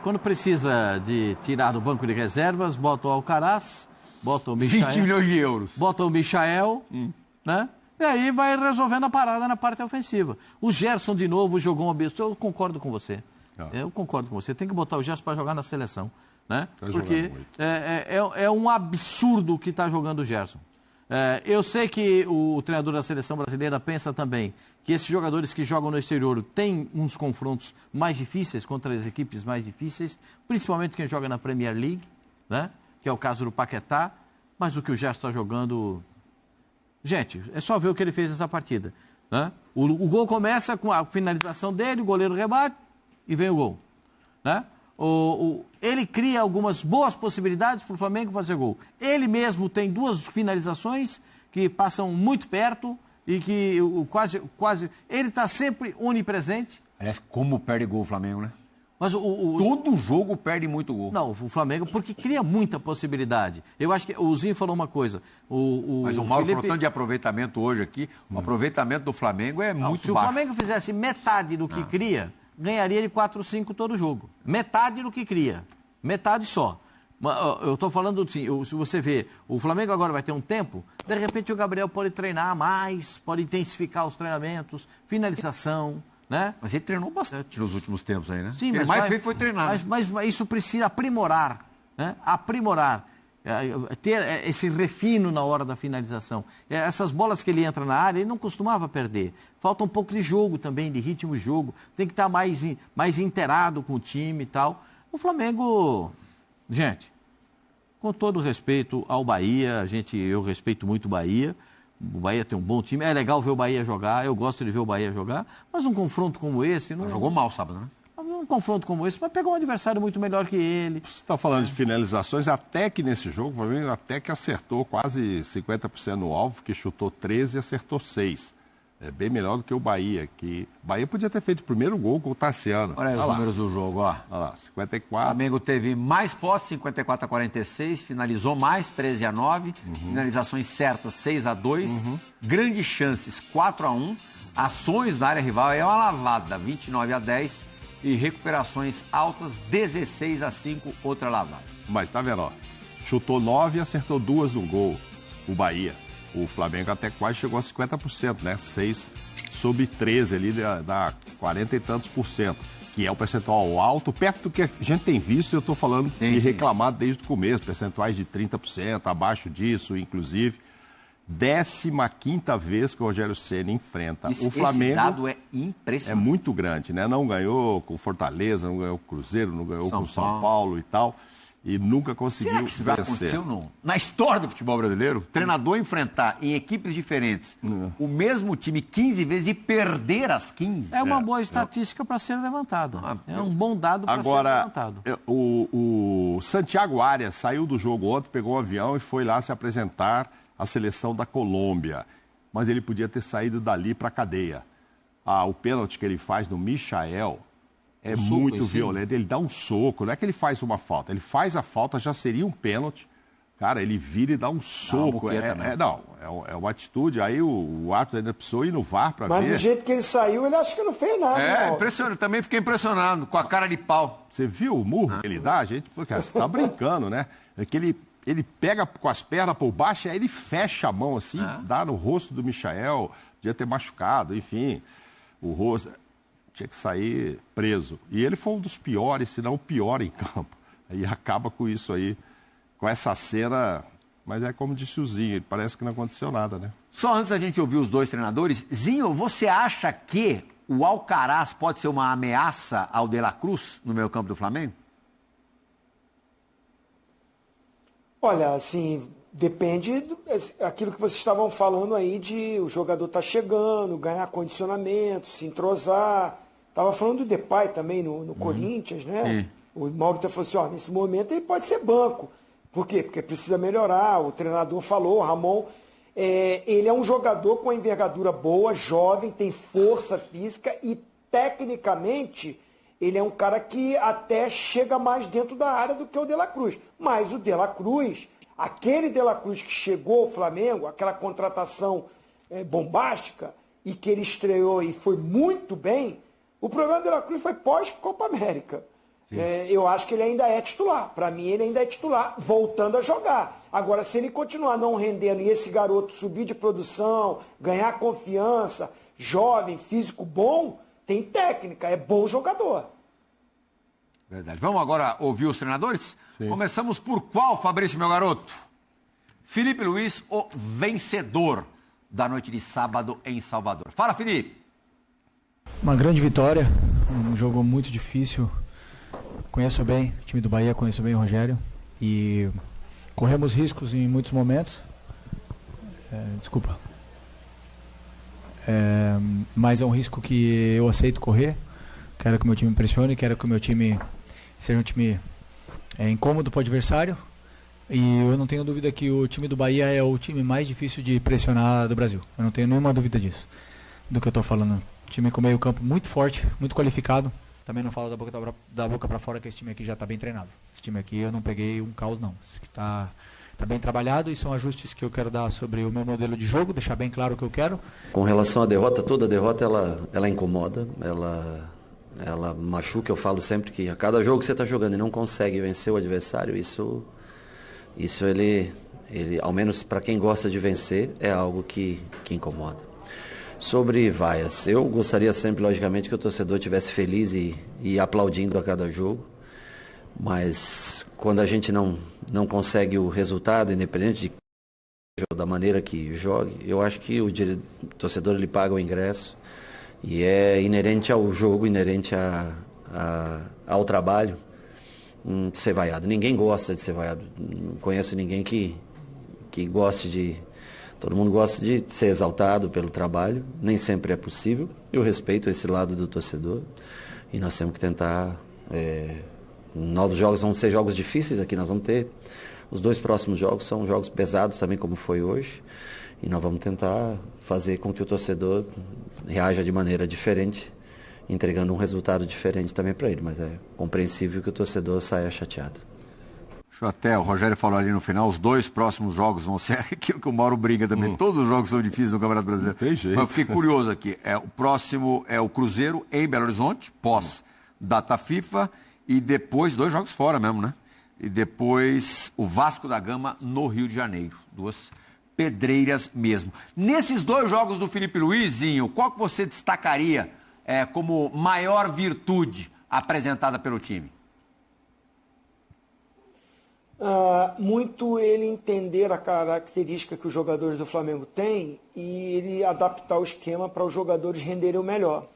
Quando precisa de tirar do banco de reservas, bota o Alcaraz, bota o Michael. 20 milhões de euros. Bota o Michael, né? E aí vai resolvendo a parada na parte ofensiva. O Gerson, de novo, jogou um absurdo. Eu concordo com você. Eu concordo com você. Tem que botar o Gerson para jogar na seleção. Né? Porque é um absurdo o que está jogando o Gerson. Eu sei que o treinador da seleção brasileira pensa também que esses jogadores que jogam no exterior têm uns confrontos mais difíceis contra as equipes mais difíceis, principalmente quem joga na Premier League, né? Que é o caso do Paquetá, mas o que o Gerson está jogando... Gente, é só ver o que ele fez nessa partida. Né? O gol começa com a finalização dele, o goleiro rebate e vem o gol. Né? Ele cria algumas boas possibilidades para o Flamengo fazer gol. Ele mesmo tem 2 finalizações que passam muito perto e que quase... Ele está sempre onipresente. Aliás, como perde gol o Flamengo, né? Mas todo jogo perde muito gol. Não, o Flamengo, porque cria muita possibilidade. Eu acho que o Zinho falou uma coisa. Mas o Mauro falou tanto de aproveitamento hoje aqui. O aproveitamento do Flamengo é muito baixo. Se o Flamengo fizesse metade do que cria, ganharia de 4-5 todo jogo. Metade do que cria. Metade só. Eu estou falando assim, se você vê, o Flamengo agora vai ter um tempo, de repente o Gabriel pode treinar mais, pode intensificar os treinamentos, finalização... Né? Mas ele treinou bastante nos últimos tempos aí, né? Sim, mas mais feio foi treinar. Mas isso precisa aprimorar, né? Aprimorar, ter esse refino na hora da finalização. Essas bolas que ele entra na área, ele não costumava perder. Falta um pouco de jogo também, de ritmo de jogo. Tem que estar mais inteirado com o time e tal. O Flamengo, gente, com todo respeito ao Bahia, eu respeito muito o Bahia. O Bahia tem um bom time, é legal ver o Bahia jogar, eu gosto de ver o Bahia jogar, mas um confronto como esse... Não jogou mal sábado, né? Um confronto como esse, mas pegou um adversário muito melhor que ele. Você está falando de finalizações, até que nesse jogo, o Flamengo até que acertou quase 50% no alvo, que chutou 13 e acertou 6. É bem melhor do que o Bahia, que o Bahia podia ter feito o primeiro gol com o Tassiano. Olha aí os números do jogo, ó. Olha lá, 54. O Flamengo teve mais posse, 54-46, finalizou mais, 13-9, finalizações certas, 6-2, grandes chances, 4-1, ações na área rival, é uma lavada, 29-10, e recuperações altas, 16-5, outra lavada. Mas tá vendo, ó, chutou 9 e acertou 2 no gol, o Bahia. O Flamengo até quase chegou a 50%, né? 6 sobre 13 ali dá 40 e tantos %, que é um percentual alto, perto do que a gente tem visto, eu estou falando e reclamado desde o começo, percentuais de 30%, abaixo disso, inclusive. 15ª vez que o Rogério Ceni enfrenta o Flamengo. Esse dado é impressionante. É muito grande, né? Não ganhou com Fortaleza, não ganhou com o Cruzeiro, não ganhou com o São Paulo e tal. E nunca conseguiu vencer. Será que isso já aconteceu na história do futebol brasileiro? Treinador enfrentar em equipes diferentes o mesmo time 15 vezes e perder as 15? É uma boa estatística para ser levantada. É um bom dado para ser levantado. Agora, o Santiago Arias saiu do jogo ontem, pegou um avião e foi lá se apresentar à seleção da Colômbia. Mas ele podia ter saído dali para a cadeia. O pênalti que ele faz no Michael... É muito violento, ele dá um soco, não é que ele faz uma falta, ele faz a falta, já seria um pênalti, cara, ele vira e dá um soco, é uma atitude, aí o árbitro ainda precisou ir no VAR para ver. Mas do jeito que ele saiu, ele acha que não fez nada. Impressionante, também fiquei impressionado, com a cara de pau. Você viu o murro que ele dá? A gente, cara, você tá brincando, né? É que ele pega com as pernas por baixo, aí ele fecha a mão assim, dá no rosto do Michael, podia ter machucado, enfim, o rosto... Tinha que sair preso. E ele foi um dos piores, se não o pior em campo. Aí acaba com isso aí, com essa cena. Mas é como disse o Zinho, parece que não aconteceu nada, né? Só antes da gente ouvir os dois treinadores, Zinho, você acha que o Alcaraz pode ser uma ameaça ao De La Cruz no meio campo do Flamengo? Olha, assim, depende daquilo que vocês estavam falando aí de o jogador tá chegando, ganhar condicionamento, se entrosar. Estava falando do Depay também no Corinthians, né? Sim. O Mauro falou assim, nesse momento ele pode ser banco. Por quê? Porque precisa melhorar, o treinador falou, o Ramon, ele é um jogador com uma envergadura boa, jovem, tem força física e tecnicamente ele é um cara que até chega mais dentro da área do que o De La Cruz. Mas o De La Cruz, aquele De La Cruz que chegou ao Flamengo, aquela contratação bombástica e que ele estreou e foi muito bem, o problema do De La Cruz foi pós-Copa América. Eu acho que ele ainda é titular. Para mim, ele ainda é titular, voltando a jogar. Agora, se ele continuar não rendendo e esse garoto subir de produção, ganhar confiança, jovem, físico bom, tem técnica, é bom jogador. Verdade. Vamos agora ouvir os treinadores? Sim. Começamos por qual, Fabrício, meu garoto? Felipe Luiz, o vencedor da noite de sábado em Salvador. Fala, Felipe. Uma grande vitória, um jogo muito difícil. Conheço bem o time do Bahia, conheço bem o Rogério e corremos riscos em muitos momentos. Mas é um risco que eu aceito correr. Quero que o meu time pressione, quero que o meu time seja um time incômodo para o adversário. E eu não tenho dúvida que o time do Bahia é o time mais difícil de pressionar do Brasil. Eu não tenho nenhuma dúvida disso, do que eu estou falando. Time com meio campo muito forte, muito qualificado. Também não falo da boca para fora que esse time aqui já está bem treinado. Esse time aqui eu não peguei um caos não. Esse aqui está bem trabalhado e são ajustes que eu quero dar sobre o meu modelo de jogo, deixar bem claro o que eu quero. Com relação à derrota, toda derrota ela incomoda, ela machuca. Eu falo sempre que a cada jogo que você está jogando e não consegue vencer o adversário, isso ele ao menos para quem gosta de vencer, é algo que incomoda. Sobre vaias, eu gostaria sempre, logicamente, que o torcedor estivesse feliz e aplaudindo a cada jogo, mas quando a gente não consegue o resultado, independente da maneira que jogue, eu acho que o torcedor ele paga o ingresso e é inerente ao jogo, inerente ao trabalho ser vaiado. Ninguém gosta de ser vaiado, não conheço ninguém que goste de... Todo mundo gosta de ser exaltado pelo trabalho, nem sempre é possível. Eu respeito esse lado do torcedor e nós temos que tentar... novos jogos vão ser jogos difíceis aqui, nós vamos ter... Os 2 próximos jogos são jogos pesados também, como foi hoje, e nós vamos tentar fazer com que o torcedor reaja de maneira diferente, entregando um resultado diferente também para ele, mas é compreensível que o torcedor saia chateado. Até o Rogério falou ali no final, os 2 próximos jogos vão ser aquilo que o Mauro briga também. Todos os jogos são difíceis no Campeonato Brasileiro. Tem jeito. Mas eu fiquei curioso aqui. O próximo é o Cruzeiro em Belo Horizonte, pós-data FIFA, e depois 2 jogos fora mesmo, né? E depois o Vasco da Gama no Rio de Janeiro. 2 pedreiras mesmo. Nesses 2 jogos do Felipe Luizinho, qual que você destacaria como maior virtude apresentada pelo time? Muito ele entender a característica que os jogadores do Flamengo têm e ele adaptar o esquema para os jogadores renderem o melhor.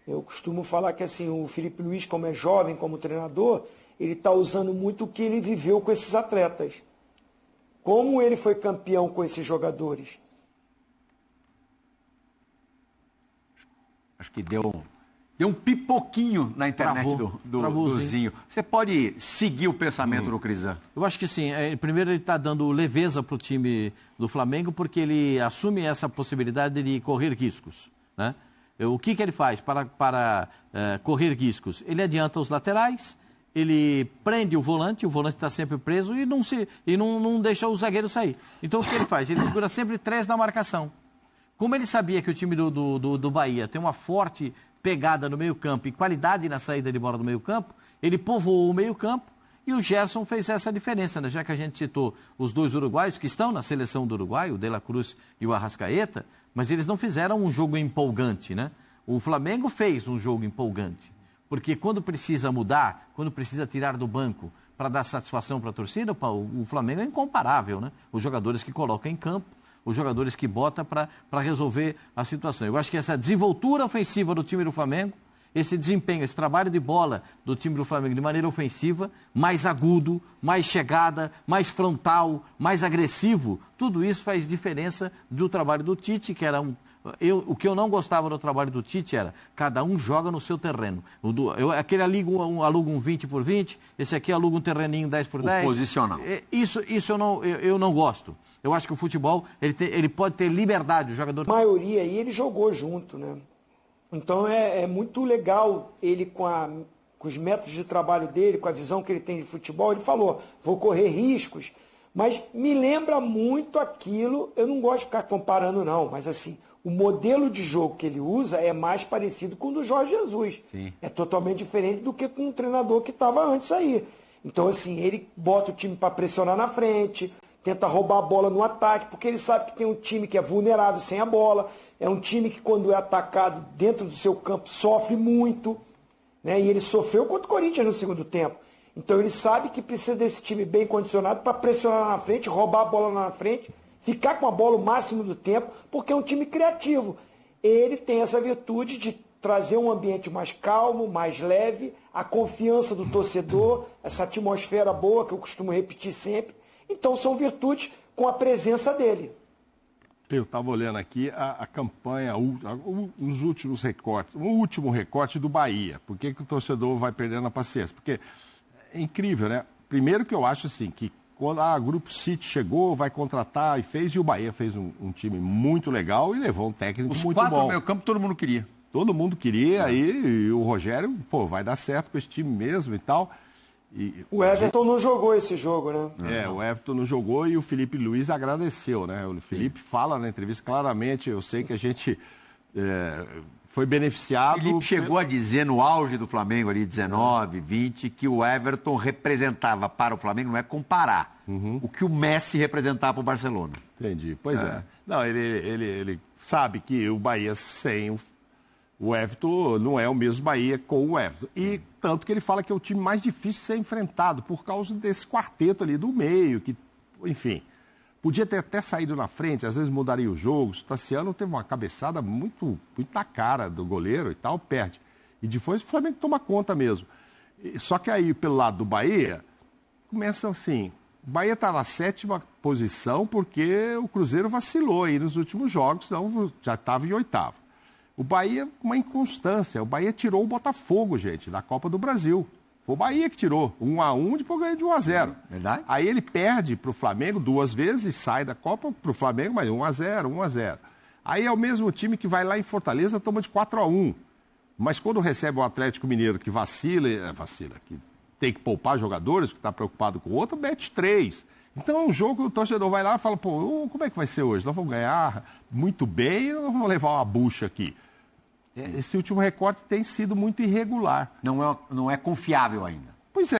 Eu costumo falar que assim, o Felipe Luiz, como é jovem, como treinador, ele está usando muito o que ele viveu com esses atletas. Como ele foi campeão com esses jogadores. Acho que deu um pipoquinho na internet do Zinho. Você pode seguir o pensamento do Crisan? Eu acho que sim. Primeiro, ele está dando leveza para o time do Flamengo, porque ele assume essa possibilidade de correr riscos, né? O que ele faz para correr riscos? Ele adianta os laterais, ele prende o volante está sempre preso e não deixa o zagueiro sair. Então, o que ele faz? Ele segura sempre 3 na marcação. Como ele sabia que o time do Bahia tem uma forte pegada no meio-campo e qualidade na saída de bola do meio-campo, ele povoou o meio-campo e o Gerson fez essa diferença, né? Já que a gente citou os 2 uruguaios que estão na seleção do Uruguai, o De La Cruz e o Arrascaeta, mas eles não fizeram um jogo empolgante, né? O Flamengo fez um jogo empolgante, porque quando precisa mudar, quando precisa tirar do banco para dar satisfação para a torcida, o Flamengo é incomparável, né? Os jogadores que colocam em campo, os jogadores que bota para resolver a situação. Eu acho que essa desenvoltura ofensiva do time do Flamengo, esse desempenho, esse trabalho de bola do time do Flamengo de maneira ofensiva, mais agudo, mais chegada, mais frontal, mais agressivo, tudo isso faz diferença do trabalho do Tite, que era o que eu não gostava do trabalho do Tite era, cada um joga no seu terreno. Aquele aluga um 20 por 20, esse aqui aluga um terreninho 10 por 10. Posicional. Isso eu não gosto. Eu acho que o futebol, ele pode ter liberdade, o jogador... A maioria aí ele jogou junto, né? Então é muito legal ele com os métodos de trabalho dele, com a visão que ele tem de futebol, ele falou, vou correr riscos, mas me lembra muito aquilo, eu não gosto de ficar comparando não, mas assim, o modelo de jogo que ele usa é mais parecido com o do Jorge Jesus. Sim. É totalmente diferente do que com o treinador que estava antes aí. Então, assim, ele bota o time para pressionar na frente, tenta roubar a bola no ataque, porque ele sabe que tem um time que é vulnerável sem a bola, é um time que quando é atacado dentro do seu campo sofre muito, né? E ele sofreu contra o Corinthians no segundo tempo. Então ele sabe que precisa desse time bem condicionado para pressionar na frente, roubar a bola na frente, ficar com a bola o máximo do tempo, porque é um time criativo. Ele tem essa virtude de trazer um ambiente mais calmo, mais leve, a confiança do torcedor, essa atmosfera boa que eu costumo repetir sempre. Então são virtudes com a presença dele. Eu estava olhando aqui a campanha, os últimos recortes, o último recorte do Bahia. Por que o torcedor vai perdendo a paciência? Porque é incrível, né? Primeiro que eu acho assim, que quando a Grupo City chegou, vai contratar e fez, e o Bahia fez um time muito legal e levou um técnico muito bom. Os 4 no meio campo todo mundo queria. Todo mundo queria, aí e o Rogério, vai dar certo com esse time mesmo e tal. O Everton não jogou esse jogo, né? O Everton não jogou e o Felipe Luiz agradeceu, né? O Felipe fala na entrevista claramente, eu sei que a gente foi beneficiado. O Felipe chegou a dizer no auge do Flamengo, ali 19, 20, que o Everton representava para o Flamengo, não é comparar, o que o Messi representava para o Barcelona. Entendi, pois é. Não, ele sabe que o Bahia sem o Everton não é o mesmo Bahia com o Everton. E tanto que ele fala que é o time mais difícil de ser enfrentado por causa desse quarteto ali do meio, que, enfim, podia ter até saído na frente, às vezes mudaria o jogo. O Tassiano teve uma cabeçada muito na cara do goleiro e tal, perde. E depois o Flamengo toma conta mesmo. Só que aí, pelo lado do Bahia, começa assim, o Bahia está na 7ª posição porque o Cruzeiro vacilou aí nos últimos jogos, então já estava em 8º. O Bahia, uma inconstância. O Bahia tirou o Botafogo, gente, da Copa do Brasil. Foi o Bahia que tirou. 1-1, depois ganhou de 1-0. Verdade. Aí ele perde para o Flamengo 2 vezes, sai da Copa para o Flamengo, mas 1-0. Aí é o mesmo time que vai lá em Fortaleza, toma de 4-1. Mas quando recebe o Atlético Mineiro que vacila, que tem que poupar jogadores, que está preocupado com o outro, mete 3. Então é um jogo que o torcedor vai lá e fala, como é que vai ser hoje? Nós vamos ganhar muito bem e nós vamos levar uma bucha aqui. Esse último recorte tem sido muito irregular. Não é confiável ainda.